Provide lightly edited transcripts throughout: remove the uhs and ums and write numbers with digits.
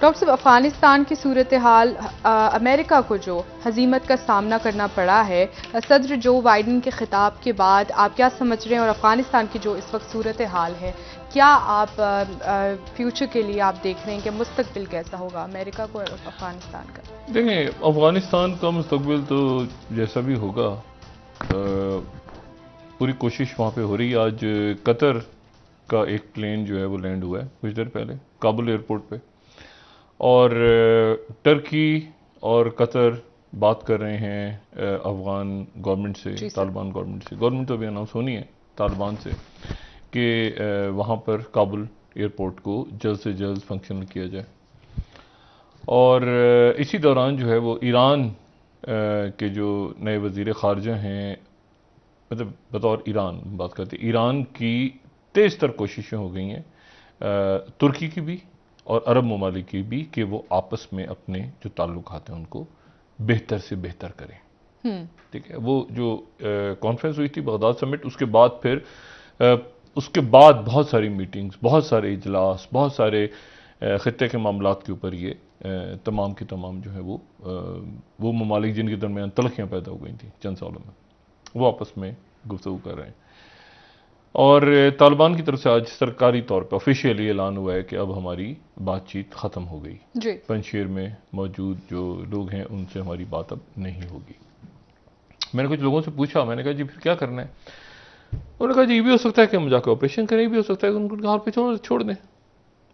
Doctor साहब, अफगानिस्तान की सूरत हाल, America को जो हजीमत का सामना करना पड़ा है सदर जो बाइडन के खिताब के बाद, आप क्या समझ रहे हैं? और अफगानिस्तान की जो इस वक्त सूरत हाल है, क्या आप फ्यूचर के लिए आप देख रहे हैं कि मुस्तकबिल कैसा होगा अमेरिका को और अफगानिस्तान का? देखें, अफगानिस्तान का मुस्तकबिल तो जैसा भी होगा, पूरी कोशिश वहाँ पे हो रही है। आज कतर का एक प्लेन जो है वो लैंड हुआ है कुछ देर पहले काबुल एयरपोर्ट पे, और टर्की और कतर बात कर रहे हैं अफगान गवर्नमेंट से, तालिबान गवर्नमेंट से। गवर्नमेंट तो अभी अनाउंस होनी है तालिबान से कि वहाँ पर काबुल एयरपोर्ट को जल्द से जल्द फंक्शनल किया जाए। और इसी दौरान जो है वो ईरान के जो नए वज़ीर ख़ारजा हैं, मतलब बतौर ईरान बात करते, ईरान की तेज़ तर कोशिशें हो गई हैं, तुर्की की भी और अरब ममालिक की भी, कि वो आपस में अपने जो ताल्लुकात हैं उनको बेहतर से बेहतर करें। ठीक है, वो जो कॉन्फ्रेंस हुई थी बगदाद समिट, उसके बाद फिर उसके बाद बहुत सारी मीटिंग्स, बहुत सारे इजलास, बहुत सारे ख़ित्ते के मामलात के ऊपर ये तमाम की तमाम जो है वो ममालिक जिनके दरमियान तलखियाँ पैदा हो गई थी चंद सालों में, वो आपस में गुफ्तगू कर रहे हैं। और तालिबान की तरफ से आज सरकारी तौर पर ऑफिशियली ऐलान हुआ है कि अब हमारी बातचीत ख़त्म हो गई। पंजशीर में मौजूद जो लोग हैं उनसे हमारी बात अब नहीं होगी। मैंने कुछ लोगों से पूछा, मैंने कहा जी फिर क्या करना है? उन्होंने कहा जी ये भी हो सकता है कि हम जाकर ऑपरेशन करें, ये भी हो सकता है कि उनको हाल पे छोड़ दें,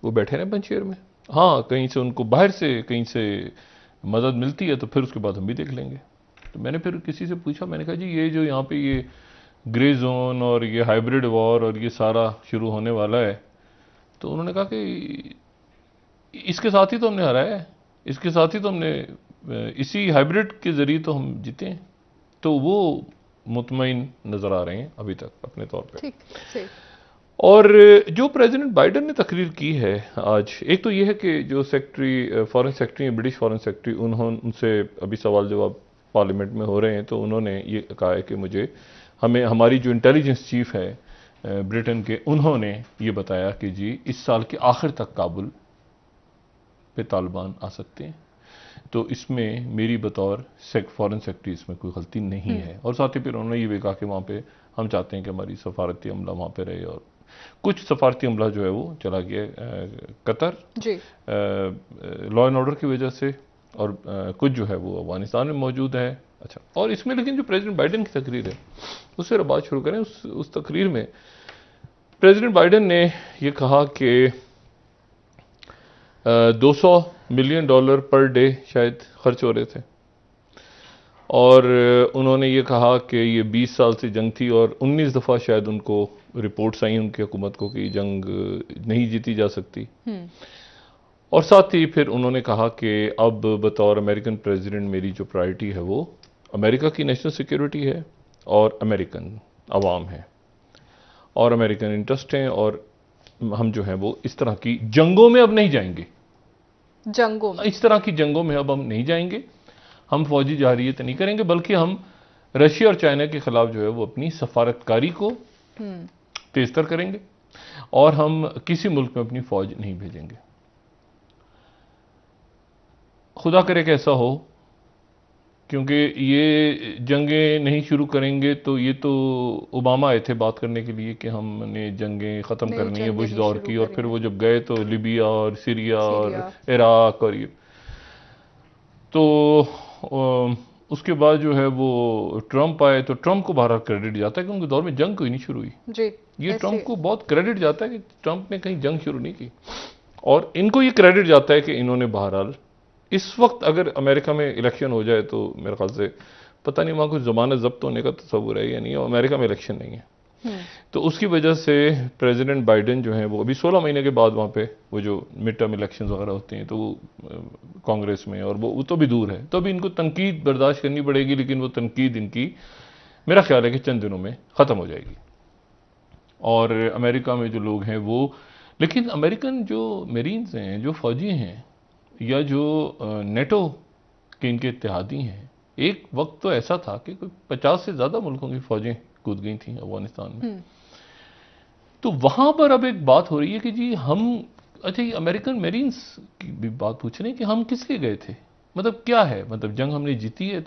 वो बैठे रहें पंजशीर में। हाँ, कहीं से उनको बाहर से कहीं से मदद मिलती है तो फिर उसके बाद हम भी देख लेंगे। तो मैंने फिर किसी से पूछा, मैंने कहा जी ये जो यहाँ पे ये ग्रे जोन और ये हाइब्रिड वॉर और ये सारा शुरू होने वाला है, तो उन्होंने कहा कि इसके साथ ही तो हमने हराया है, इसके साथ ही तो हमने, इसी हाइब्रिड के ज़रिए तो हम जीते हैं। तो वो मुतमईन नज़र आ रहे हैं अभी तक अपने तौर पे। और जो प्रेसिडेंट बाइडन ने तकरीर की है आज, एक तो ये है कि जो secretary foreign secretary, British foreign secretary, उनसे अभी सवाल जवाब पार्लियामेंट में हो रहे हैं, तो उन्होंने ये कहा है कि हमें हमारी जो इंटेलिजेंस चीफ है ब्रिटेन के, उन्होंने ये बताया कि जी इस साल के आखिर तक काबुल पे तालिबान आ सकते हैं। तो इसमें मेरी बतौर फॉरेन सेक्रेटरी इसमें कोई गलती नहीं है। और साथ ही फिर उन्होंने ये भी कहा कि वहाँ पे हम चाहते हैं कि हमारी सफारती अमला वहाँ पे रहे, और कुछ सफारती अमला जो है वो चला गया कतर लॉ एंड ऑर्डर की वजह से, और कुछ जो है वो अफगानिस्तान में मौजूद है। अच्छा, और इसमें लेकिन जो प्रेसिडेंट बाइडन की तकरीर है उससे बात शुरू करें। उस तकरीर में प्रेसिडेंट बाइडन ने ये कहा कि 200 मिलियन डॉलर पर डे शायद खर्च हो रहे थे, और उन्होंने ये कहा कि ये 20 साल से जंग थी और 19 दफ़ा शायद उनको रिपोर्ट्स आई उनकी हुकूमत को कि जंग नहीं जीती जा सकती। और साथ ही फिर उन्होंने कहा कि अब बतौर अमेरिकन प्रेसिडेंट मेरी जो प्रायोरिटी है वो अमेरिका की नेशनल सिक्योरिटी है, और अमेरिकन अवाम है, और अमेरिकन इंटरेस्ट हैं, और हम जो है वो इस तरह की जंगों में अब नहीं जाएंगे। जंगों में, इस तरह की जंगों में अब हम नहीं जाएंगे, हम फौजी जहारियत नहीं करेंगे, बल्कि हम रशिया और चाइना के खिलाफ जो है वो अपनी सफारतकारी को तेजतर करेंगे, और हम किसी मुल्क में अपनी फौज नहीं भेजेंगे। खुदा करे कि ऐसा हो, क्योंकि ये जंगें नहीं शुरू करेंगे तो ये तो ओबामा आए थे बात करने के लिए कि हमने जंगें ख़त्म करनी है बुश दौर की, और फिर वो जब गए तो लिबिया और सीरिया और इराक और ये, तो उसके बाद जो है वो ट्रंप आए, तो ट्रंप को बहरहाल क्रेडिट जाता है कि उनके दौर में जंग कोई नहीं शुरू हुई। ये ट्रंप को बहुत क्रेडिट जाता है कि ट्रंप ने कहीं जंग शुरू नहीं की, और इनको ये क्रेडिट जाता है कि इन्होंने बहरहाल इस वक्त अगर अमेरिका में इलेक्शन हो जाए तो मेरे ख्याल से पता नहीं वहाँ कुछ ज़मानत जब्त होने का तस्वुर है या नहीं है, अमेरिका में इलेक्शन नहीं है। तो उसकी वजह से प्रेसिडेंट बाइडन जो है वो अभी 16 महीने के बाद वहाँ पे वो जो मिड टर्म इलेक्शन वगैरह होते हैं तो वो कांग्रेस में, और वो तो भी दूर है, तो अभी इनको तनकीद बर्दाश्त करनी पड़ेगी, लेकिन वो तनकीद इनकी मेरा ख्याल है कि चंद दिनों में ख़त्म हो जाएगी। और अमेरिका में जो लोग हैं वो, लेकिन अमेरिकन जो मेरीन्स हैं, जो फौजी हैं, या जो नेटो के इनके इत्तेहादी हैं, एक वक्त तो ऐसा था कि कोई 50 से ज़्यादा मुल्कों की फौजें कूद गई थी अफगानिस्तान में। तो वहाँ पर अब एक बात हो रही है कि जी हम अच्छा, ये अमेरिकन मेरीन्स की भी बात पूछ रहे हैं कि हम किस लिए गए थे, मतलब क्या है, मतलब जंग हमने जीती है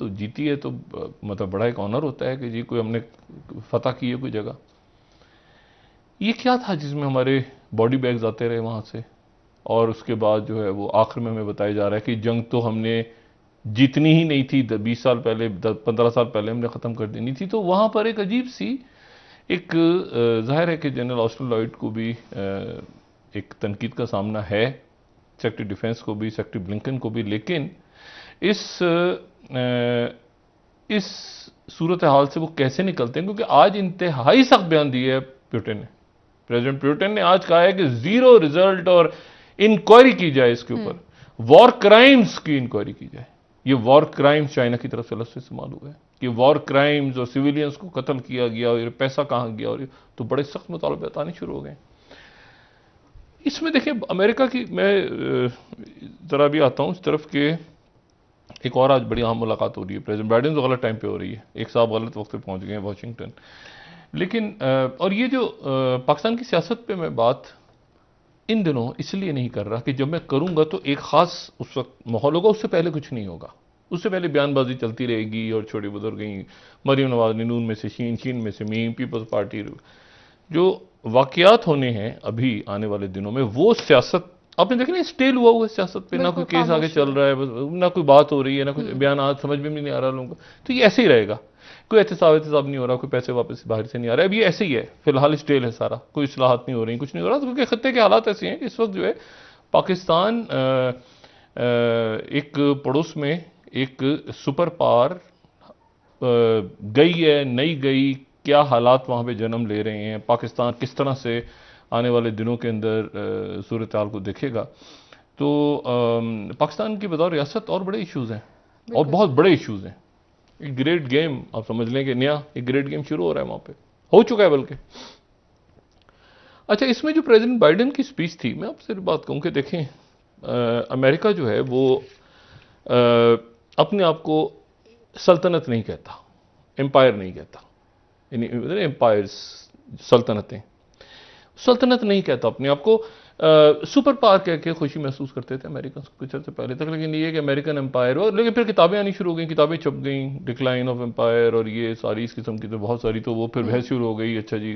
तो मतलब बड़ा एक ऑनर होता है कि जी कोई हमने फतह की है कोई जगह। ये क्या था जिसमें हमारे बॉडी बैग्स आते रहे वहां से, और उसके बाद जो है वो आखिर में हमें बताया जा रहा है कि जंग तो हमने जीतनी ही नहीं थी, 20 साल पहले 15 साल पहले हमने ख़त्म कर देनी थी। तो वहाँ पर एक अजीब सी एक जाहिर है कि जनरल ऑस्टिन लॉयड को भी एक तनकीद का सामना है, सेक्रेटरी डिफेंस को भी, सेक्रेटरी ब्लिंकन को भी, लेकिन इस सूरत हाल से वो कैसे निकलते हैं, क्योंकि आज इंतहाई सख्त बयान दिए है पुतिन ने। प्रेसिडेंट पुतिन ने आज कहा है कि जीरो रिजल्ट और इंक्वायरी की जाए इसके ऊपर, वॉर क्राइम्स की इंक्वायरी की जाए। ये वॉर क्राइम्स चाइना की तरफ से अलग से इस्तेमाल हुआ है कि वॉर क्राइम्स और सिविलियंस को कत्ल किया गया और ये पैसा कहां गया, और ये तो बड़े सख्त मुतालबे आने शुरू हो गए। इसमें देखिए अमेरिका की, मैं जरा भी आता हूं इस तरफ के, एक और आज बड़ी अहम मुलाकात हो रही है प्रेसिडेंट बाइडेन तो गलत टाइम पे हो रही है, एक साहब गलत वक्त पे पहुंच गए हैं वाशिंगटन। लेकिन और ये जो पाकिस्तान की सियासत पे मैं बात इन दिनों इसलिए नहीं कर रहा कि जब मैं करूंगा तो एक खास उस वक्त माहौल होगा, उससे पहले कुछ नहीं होगा। उससे पहले बयानबाजी चलती रहेगी और छोटे बुजुर्ग गई, मरीम नवाज ने नून में से शीन, शीन में से मीम, पीपल्स पार्टी, जो वाकयात होने हैं अभी आने वाले दिनों में, वो सियासत आपने देखा ना, स्टेल हुआ हुआ है सियासत पे, ना कोई केस आगे चल रहा है, ना कोई बात हो रही है, ना कोई बयान आज समझ में भी नहीं आ रहा लोगों को। तो ये ऐसे ही रहेगा, कोई एहतसाब नहीं हो रहा, कोई पैसे वापस बाहर से नहीं आ रहा है, अब ये ऐसे ही है, फिलहाल स्टेल है सारा, कोई इस्लाहात नहीं हो रही, कुछ नहीं हो रहा, क्योंकि खत्ते के हालात ऐसे हैं कि इस वक्त जो है पाकिस्तान एक पड़ोस में एक सुपर पावर गई है, नहीं गई, क्या हालात वहां पे जन्म ले रहे हैं, पाकिस्तान किस तरह से आने वाले दिनों के अंदर सूरत हाल को देखेगा। तो पाकिस्तान की बतौर रियासत और बड़े इश्यूज हैं, और बहुत बड़े इश्यूज हैं। एक ग्रेट गेम आप समझ लें कि नया एक ग्रेट गेम शुरू हो रहा है वहां पे, हो चुका है बल्कि। अच्छा, इसमें जो प्रेसिडेंट बाइडेन की स्पीच थी, मैं आपसे बात कहूं कि देखें अमेरिका जो है वो अपने आप को सल्तनत नहीं कहता, एम्पायर नहीं कहता, यानी एम्पायर्स, सल्तनतें, सल्तनत नहीं कहता अपने आप को, सुपर पावर कह के खुशी महसूस करते थे अमेरिकन कुछ अर्से पहले तक। लेकिन ये कि अमेरिकन एम्पायर हो, लेकिन फिर किताबें आनी शुरू हो गई, किताबें छप गई, डिक्लाइन ऑफ एम्पायर और ये सारी इस किस्म की तो बहुत सारी, तो वो फिर बहस शुरू हो गई। अच्छा जी,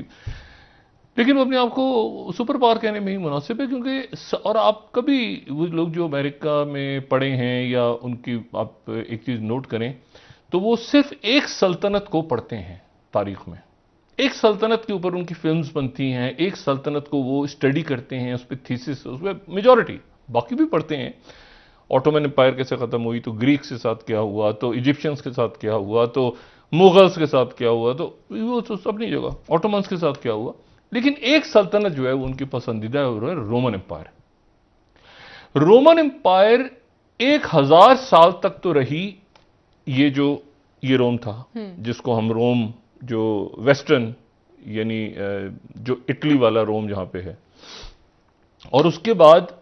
लेकिन वो अपने आप को सुपर पावर कहने में ही मुनासिब है, क्योंकि और आप कभी वो लोग जो अमेरिका में पढ़े हैं या उनकी आप एक चीज़ नोट करें तो वो सिर्फ एक सल्तनत को पढ़ते हैं तारीख में, एक सल्तनत के ऊपर उनकी फिल्म्स बनती हैं, एक सल्तनत को वो स्टडी करते हैं, उस पर थीसिस, उस पर मेजॉरिटी, बाकी भी पढ़ते हैं। ऑटोमन एम्पायर कैसे ख़त्म हुई, तो ग्रीक्स के साथ क्या हुआ, तो इजिप्शियंस के साथ क्या हुआ, तो मुगल्स के साथ क्या हुआ, तो वो तो अपनी जगह ऑटोमन्स के साथ क्या हुआ। लेकिन एक सल्तनत जो है वो उनकी पसंदीदा है, वो है रोमन एम्पायर। रोमन एम्पायर 1000 साल तक तो रही, ये रोम था जिसको हम रोम, जो वेस्टर्न यानी जो इटली वाला रोम जहां पे है, और उसके बाद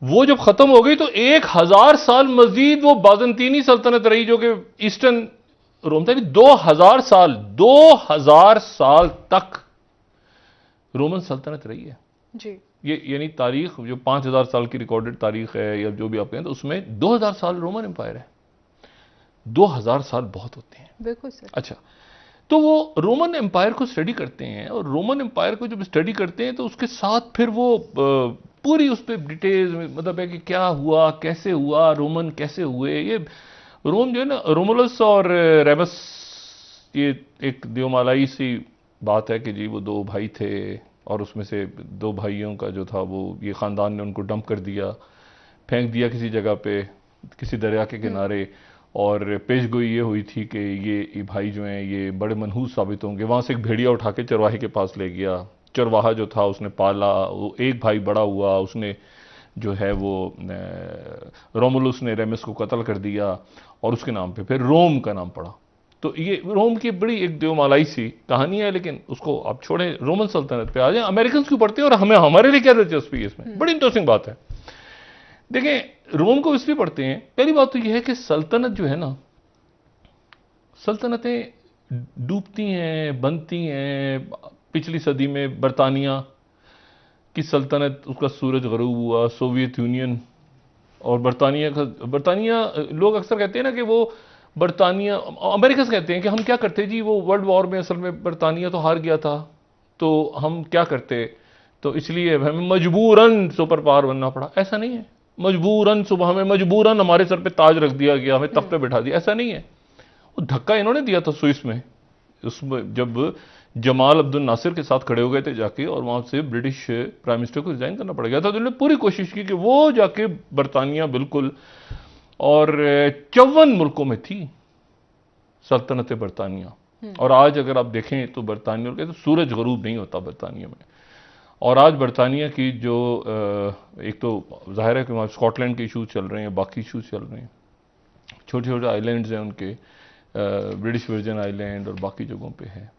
वो जब खत्म हो गई तो 1000 साल मजीद वो बाजंतीनी सल्तनत रही जो कि ईस्टर्न रोम था। 2000 साल तक रोमन सल्तनत रही है जी। ये, यानी तारीख जो 5000 साल की रिकॉर्डेड तारीख है या जो भी आप कहें, तो उसमें 2000 साल रोमन एम्पायर है। 2000 साल बहुत होते हैं। बिल्कुल सर। अच्छा, तो वो रोमन एम्पायर को स्टडी करते हैं, और रोमन एम्पायर को जब स्टडी करते हैं तो उसके साथ फिर वो पूरी उस पर डिटेल्स में, मतलब है कि क्या हुआ, कैसे हुआ, रोमन कैसे हुए, ये रोम जो है ना, रोमुलस और रेमस, ये एक देवमालाई सी बात है कि जी वो दो भाई थे, और उसमें से दो भाइयों का जो था वो ये ख़ानदान ने उनको डंप कर दिया, फेंक दिया किसी जगह पे, किसी दरिया के किनारे, और पेशगोई ये हुई थी कि ये भाई जो हैं ये बड़े मनहूस साबित होंगे। वहाँ से एक भेड़िया उठा के चरवाहे के पास ले गया, चरवाहा जो था उसने पाला, वो एक भाई बड़ा हुआ, उसने जो है वो रोमुलस ने रेमस को कत्ल कर दिया, और उसके नाम पे फिर रोम का नाम पड़ा। तो ये रोम की बड़ी एक देवमालाई सी कहानी है, लेकिन उसको आप छोड़ें, रोमन सल्तनत पे आ जाए। अमेरिकन क्यों पढ़ते हैं और हमें, हमारे लिए क्या दिलचस्पी है इसमें, बड़ी इंटरेस्टिंग बात है। देखें, रोम को इसलिए पढ़ते हैं, पहली बात तो यह है कि सल्तनत जो है ना, सल्तनतें डूबती हैं, बनती हैं। पिछली सदी में बरतानिया की सल्तनत, उसका सूरज गरूब हुआ, सोवियत यूनियन और बरतानिया लोग अक्सर कहते हैं ना कि वो बरतानिया, अमेरिका से कहते हैं कि हम क्या करते जी, वो वर्ल्ड वॉर में असल में बरतानिया तो हार गया था, तो हम क्या करते, तो इसलिए हमें मजबूरन सुपर पावर बनना पड़ा। ऐसा नहीं है, मजबूरन सुबह हमें मजबूरन हमारे सर पे ताज रख दिया गया, हमें तख्त पे बैठा दिया, ऐसा नहीं है। वो धक्का इन्होंने दिया था स्विस में, उसमें जब जमाल अब्दुल नासिर के साथ खड़े हो गए थे जाके, और वहां से ब्रिटिश प्राइम मिनिस्टर को रिजाइन करना पड़ गया था, तो उन्होंने पूरी कोशिश की कि वो जाके बरतानिया बिल्कुल, और 54 मुल्कों में थी सल्तनत बरतानिया। और आज अगर आप देखें तो बरतानिया के तो सूरज गरूब नहीं होता बरतानिया में। और आज बरतानिया की जो एक तो जाहिर है कि वहाँ स्कॉटलैंड के इशूज चल रहे हैं, बाकी इशूज चल रहे हैं, छोटे छोटे आइलैंड्स हैं उनके, ब्रिटिश वर्जन आइलैंड और बाकी जगहों पे है।